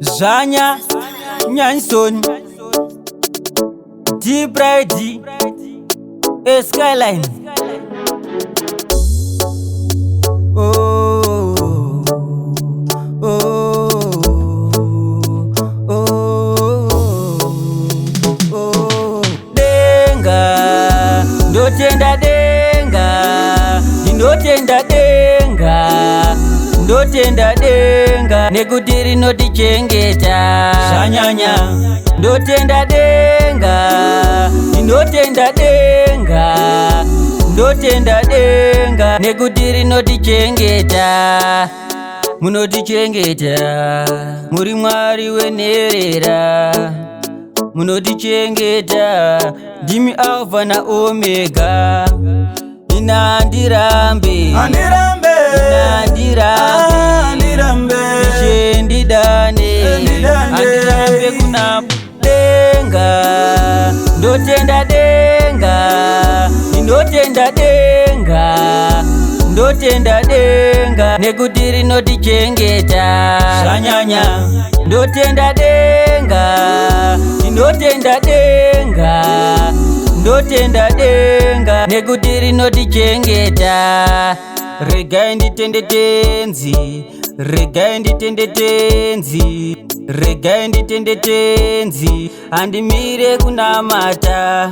Zanya Nyanson D-Brady Skyline. Oh, oh, oh, oh. Denga, ndotenda denga, ndotenda denga, ndotenda denga, nekuti rinotichengeta zvanyanya. Ndotenda denga, ndotenda denga, ndotenda denga, nekuti rinotichengeta, munotichengeta, muri Mwari wenherera, munotichengeta, ndimi Alpha na Omega. Ina handirambe, ndichendidane, handirambe kuna denga. Ndotenda denga, ndotenda denga, ndotenda denga, nekuti rinotichengeta zvanyanya. Ndotenda denga, ndotenda denga, ndotenda denga, nekuti rinotichengeta. Regai nditende tenzi, regai nditende tenzi, regai nditende tenzi, handimire kunamata.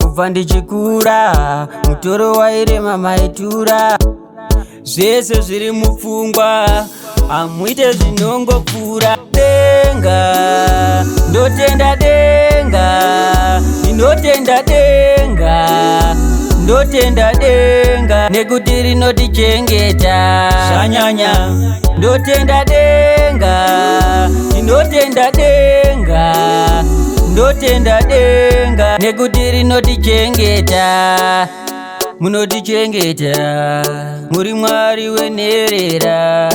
Kubva ndichikura mutoro wairema maitura, zvese zviri mupfungwa hamuite zvinongopfuura. Denga, ndotenda denga, ndotenda denga, ndotenda denga, nekuti rinotichengeta zvanyanya. Ndotenda denga, ndotenda denga, ndotenda denga, nekuti rinotichengeta, munotichengeta, muri Mwari wenherera,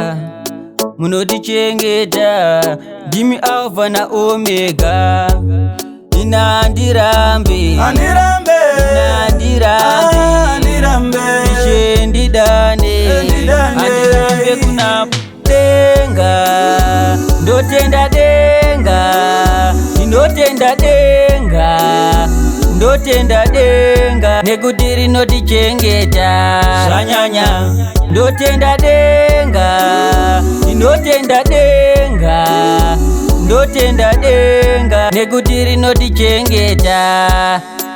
munotichengeta, ndimi Alpha na Omega. Ina handirambe, ndichendidane, handirambe kuna denga. Ndotenda denga, ndotenda denga, ndotenda denga, nekuti rinotichengeta zvanyanya. Ndotenda denga, ndotenda denga, ndotenda denga, nekuti rinotichengeta.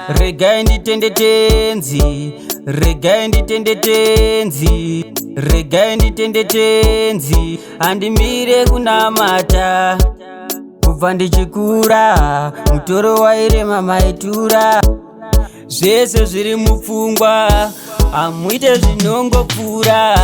Regai nditende tenzi, regai nditende tenzi, regai nditende tenzi, handimire kunamata. Kubva ndichikura mutoro wairema maitura, zvese zviri mupfungwa hamuite zvinongopfuura.